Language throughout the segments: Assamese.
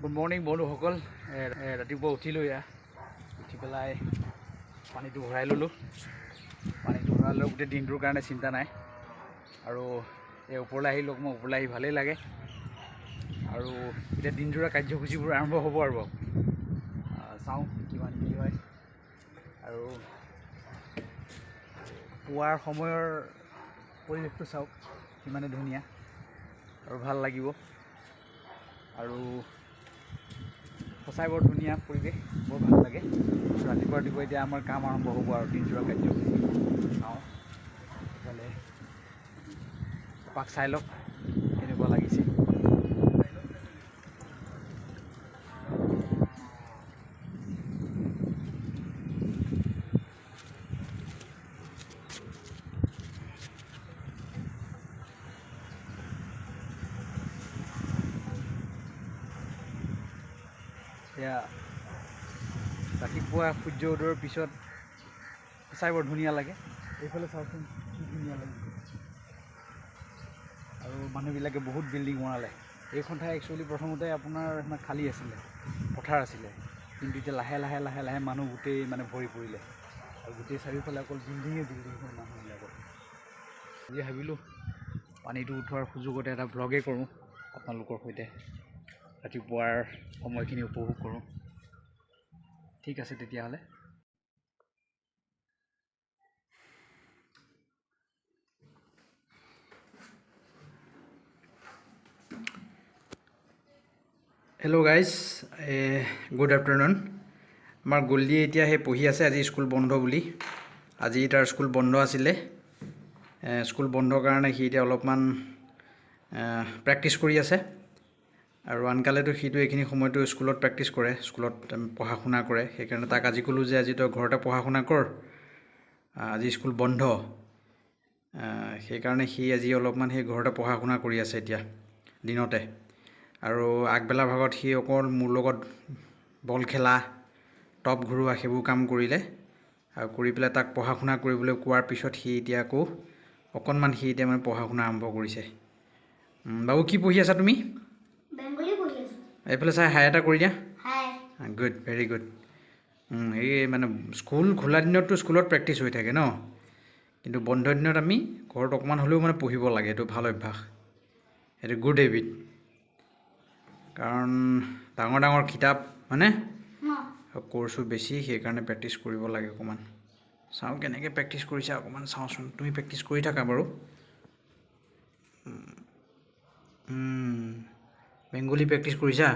গুড মৰ্ণিং বন্ধুসকল। ৰাতিপুৱা উঠিলোঁ, উঠি পেলাই পানীটো ভৰাই ল'লোঁ। পানীটো ভৰাই লৈ গোটেই দিনটোৰ কাৰণে চিন্তা নাই। আৰু এই ওপৰলৈ আহিলোঁ, মই ওপৰলৈ আহি ভালেই লাগে। আৰু এতিয়া দিনযোৰা কাৰ্যসূচীবোৰ আৰম্ভ হ'ব আৰু চাওঁ কিমান কি হয়। আৰু পুৱাৰ সময়ৰ পৰিৱেশটো চাওক, কিমানে ধুনীয়া আৰু ভাল লাগিব। আৰু সঁচাই বৰ ধুনীয়া পৰিৱেশ, বৰ ভাল লাগে। ৰাতিপুৱা এতিয়া আমাৰ কাম আৰম্ভ হ'ব আৰু দিনযোৰা কাৰ্যসূচী চাওঁ। ইফালে এপাক চাই লওক কেনেকুৱা লাগিছে। এতিয়া ৰাতিপুৱা সূৰ্য উদয়ৰ পিছত সঁচাই বৰ ধুনীয়া লাগে। এইফালে চাওকচোন কি ধুনীয়া লাগে। আৰু মানুহবিলাকে বহুত বিল্ডিং বনালে। এইখন ঠাই একচুৱেলি প্ৰথমতে আপোনাৰ খালী আছিলে, পথাৰ আছিলে। কিন্তু এতিয়া লাহে লাহে মানুহ গোটেই ভৰি পৰিলে। আৰু গোটেই চাৰিওফালে অকল বিল্ডিঙে বিল্ডিং হ'ল মানুহবিলাকৰ। আজি ভাবিলোঁ পানীটো উঠোৱাৰ সুযোগতে এটা ব্লগেই কৰোঁ আপোনালোকৰ সৈতে, ৰাতিপুৱাৰ সময়খিনি উপভোগ কৰোঁ। ঠিক আছে তেতিয়াহ'লে। Hello' guys, good afternoon. আমাৰ গল্ডিয়ে এতিয়া পঢ়ি আছে, আজি স্কুল বন্ধ বুলি। আজি তাৰ স্কুল বন্ধ আছিলে। স্কুল বন্ধৰ কাৰণে সি এতিয়া অলপমান প্ৰেক্টিছ কৰি আছে। আৰু আনকালেতো সিটো এইখিনি সময়তো স্কুলত প্ৰেক্টিছ কৰে, স্কুলত পঢ়া শুনা কৰে। সেইকাৰণে তাক আজি ক'লোঁ যে আজি তই ঘৰতে পঢ়া শুনা কৰ, আজি স্কুল বন্ধ। সেইকাৰণে সি আজি অলপমান ঘৰতে পঢ়া শুনা কৰি আছে এতিয়া দিনতে। আৰু আগবেলা ভাগত সি অকল মোৰ লগত বল খেলা, টপ ঘূৰোৱা সেইবোৰ কাম কৰিলে। আৰু কৰি পেলাই তাক পঢ়া শুনা কৰিবলৈ কোৱাৰ পিছত সি এতিয়া আকৌ অকণমান পঢ়া শুনা আৰম্ভ কৰিছে। বাবু কি পঢ়ি আছা তুমি? বেংগলী পঢ়ি আছোঁ। এইফালে চাই হাই এটা কৰি দিয়া। হাই। Good, very good. এই স্কুল খোলা দিনততো স্কুলত প্ৰেক্টিছ হৈ থাকে ন, কিন্তু বন্ধ দিনত আমি ঘৰত অকণমান হ'লেও পঢ়িব লাগে। এইটো ভাল অভ্যাস, এইটো গুড হেবিট। কাৰণ ডাঙৰ কিতাপ হয়নে, কৰ্চো বেছি, সেইকাৰণে প্ৰেক্টিছ কৰিব লাগে অকণমান। চাওঁ কেনেকৈ প্ৰেক্টিছ কৰিছা, অকণমান চাওঁচোন। তুমি প্ৰেক্টিছ কৰি থাকা বাৰু। বেংগলী প্ৰেক্টিছ কৰিছা?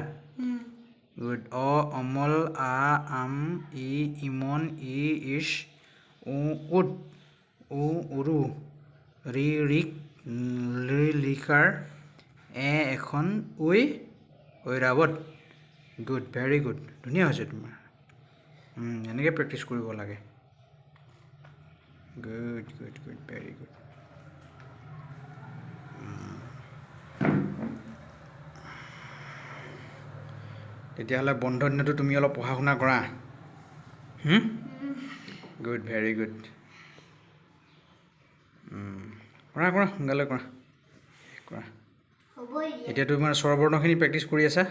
গুড। অমল, আম, ইমন, ইছ, উদ, উৰু, ৰিক, লিকাৰ, এখন, ঐৰাৱত। গুড, ভেৰি গুড, ধুনীয়া হৈছে তোমাৰ। এনেকৈ প্ৰেক্টিছ কৰিব লাগে। Good, very good. তেতিয়াহ'লে বন্ধ দিনতো তুমি অলপ পঢ়া শুনা কৰা। Good, very good. কৰা সোনকালে কৰা। এতিয়া তোমাৰ স্বৰবৰ্ণখিনি প্ৰেক্টিছ কৰি আছা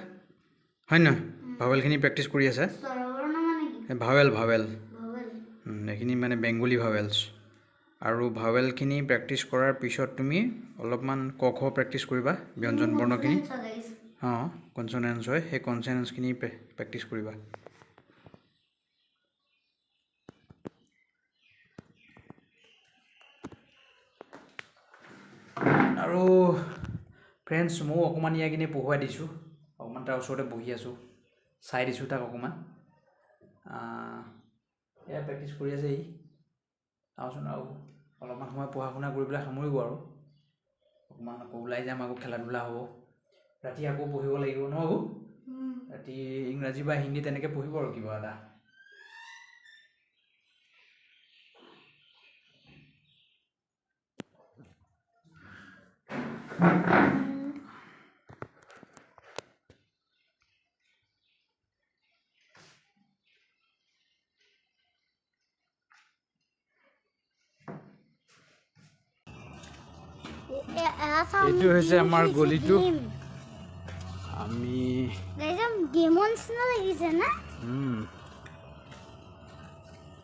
হয় নহয়? ভাৱেলখিনি প্ৰেক্টিছ কৰি আছা। ভাৱেল এইখিনি বেংগলী ভাৱেলছ। আৰু ভাৱেলখিনি প্ৰেক্টিছ কৰাৰ পিছত তুমি অলপমান ক খ প্ৰেক্টিছ কৰিবা, ব্যঞ্জন বৰ্ণখিনি। কনচনেঞ্চ হয়, সেই কনচনেঞ্চখিনি প্ৰেক্টিছ কৰিবা। আৰু ফ্ৰেণ্ডছ, ময়ো অকণমান ইয়াক পঢ়ুৱাই দিছোঁ। অকণমান তাৰ ওচৰতে বহি আছোঁ, চাই দিছোঁ তাক অকণমান। এয়া প্ৰেক্টিছ কৰি আছে ই। চাওঁচোন আৰু অলপমান সময় পঢ়া শুনা কৰি পেলাই সামৰিব আৰু অকণমান আকৌ ওলাই যাম, আকৌ খেলা ধূলা হ'ব। ৰাতি আকৌ পঢ়িব লাগিব ন বাবু? ৰাতি ইংৰাজী বা হিন্দী তেনেকৈ পঢ়িব আৰু কিবা এটা। এইটো হৈছে আমাৰ গলিটো। আমি একদম গেমন নিচিনা লাগিছে না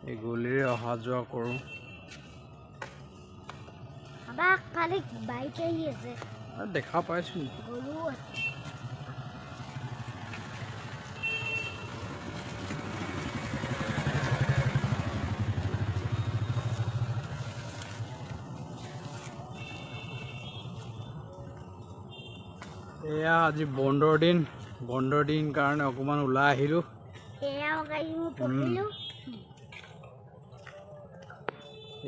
এই গলিৰে অহা যোৱা কৰোঁ আবাক কালি বাইক আহি আছে দেখা পাইছোঁ গৰু আছে এয়া আজি বন্ধৰ দিন কাৰণে অকণমান ওলাই আহিলোঁ এয়াও গাড়ী মই পঢ়িলোঁ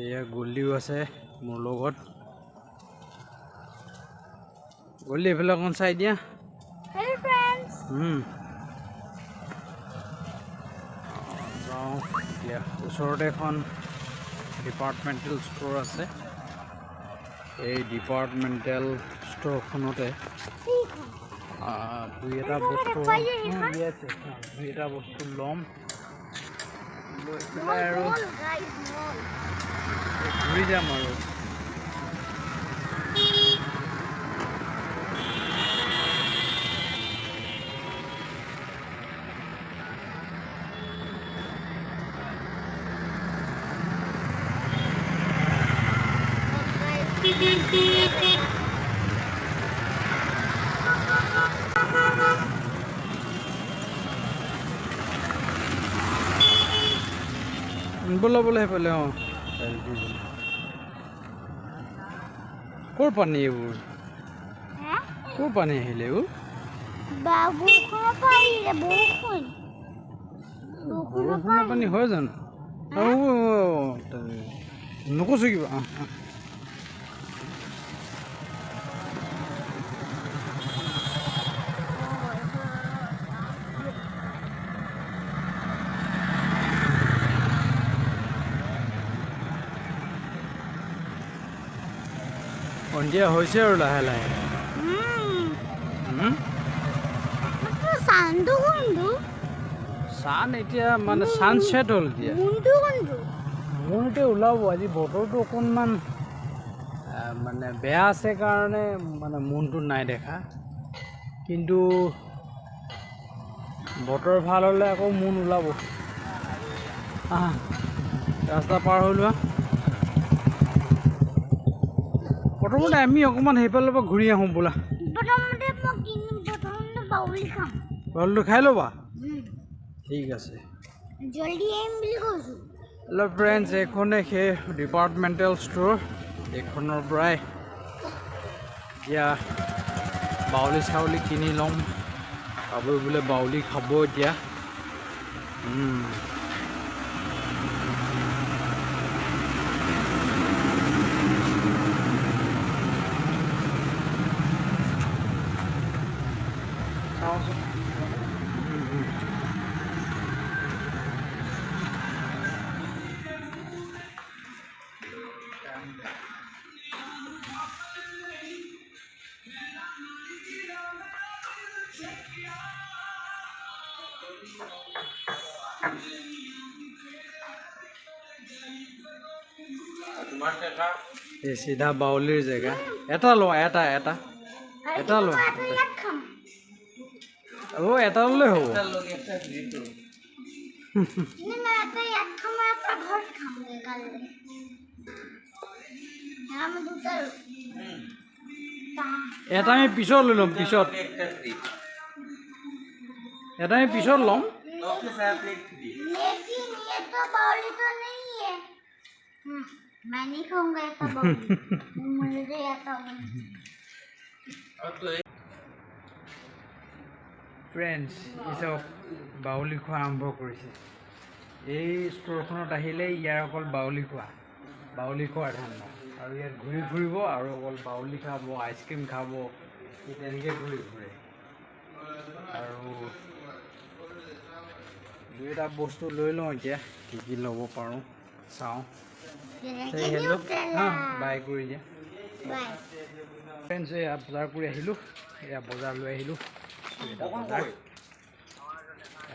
এয়া গলিও আছে মোৰ লগত গলি এইফালে অকণ চাই দিয়া হেল্ল' ফ্ৰেণ্ডছ যাওঁ এতিয়া ওচৰতে এখন ডিপাৰ্টমেণ্টেল ষ্ট'ৰ আছে এই ডিপাৰ্টমেণ্টেল ষ্ট'ৰখনতে দুই এটা বস্তু ল'ম লৈ পেলাই আৰু ঘূৰি যাম আৰু বোলা সেইফালে ক'ৰ পানী এইবোৰ ক'ৰ পানী আহিলে এইবোৰ বৰষুণৰ পানী হয় জানো নকৈছোঁ কিবা সন্ধিয়া হৈছে আৰু লাহে লাহে চান এতিয়া মানে ছানছেট হ'ল এতিয়া মোৰ এতিয়া ওলাব আজি বতৰটো অকণমান মানে বেয়া আছে কাৰণে মানে মোনটো নাই দেখা কিন্তু বতৰ ভাল হ'লে আকৌ মোন ওলাব ৰাস্তা পাৰ হৈ লোৱা প্ৰথমতে আমি অকণমান সেইফালৰ পৰা ঘূৰি আহোঁ বোলা বাউলটো খাই ল'বা ঠিক আছে হেল্ল' ফ্ৰেণ্ডছ এইখনে সেই ডিপাৰ্টমেণ্টেল ষ্ট'ৰ এইখনৰ পৰাই এতিয়া বাউলি চাউলি কিনি ল'ম খাবই বোলে বাউলি খাব এতিয়া এই চিধা বাউলিৰ জেগা এটা লোৱা এটা লোৱা এটা ল'লে হ'ব এটা আমি পিছত লৈ ল'ম এটা আমি পিছত ল'ম मैं नहीं खाऊंगा ऐसा मुझे ऐसा ফ্ৰেণ্ডছ এই চব বাউলি খোৱা আৰম্ভ কৰিছে এই ষ্ট'ৰখনত আহিলে ইয়াৰ অকল বাউলি খোৱাৰ ধান্দা আৰু ইয়াত ঘূৰি ফুৰিব আৰু অকল বাউলি খাব আইচক্ৰীম খাব সেই তেনেকৈ ঘূৰি ফুৰে আৰু দুই এটা বস্তু লৈ লওঁ এতিয়া কি ল'ব পাৰোঁ চাওঁ বাই কৰি দিয়া ফ্ৰেণ্ডছ এয়া বজাৰ কৰি আহিলোঁ এয়া বজাৰ লৈ আহিলোঁ এটা বজাৰ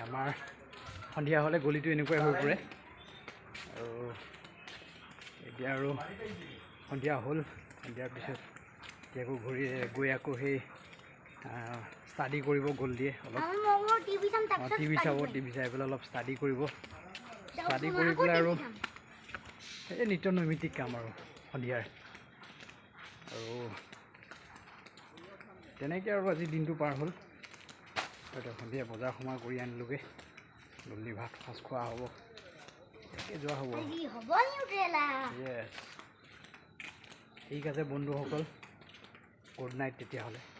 আমাৰ সন্ধিয়া হ'লে গলিটো এনেকুৱাই হৈ পৰে আৰু এতিয়া আৰু সন্ধিয়া হ'ল সন্ধিয়াৰ পিছত এতিয়া আকৌ গৈ আকৌ সেই ষ্টাডি কৰিব গল্ডিয়ে অলপ আমি মগৰ টিভি চাম তাক টিভি চাব টিভি চাই পেলাই অলপ ষ্টাডি কৰিব ষ্টাডি কৰি পেলাই আৰু এই নিত্য নৈমিত্তিক কাম আৰু সন্ধিয়াৰ আৰু তেনেকৈ আৰু আজি দিনটো পাৰ হ'ল হয়তো সন্ধিয়া বজাৰ সমাৰ কৰি আনিলোগৈ গধূলি ভাত সাজ খোৱা হ'ব তাকে যোৱা হ'ব আজি হ'ব নিউট্ৰেলা য়েছ ঠিক আছে বন্ধুসকল গুড নাইট তেতিয়াহ'লে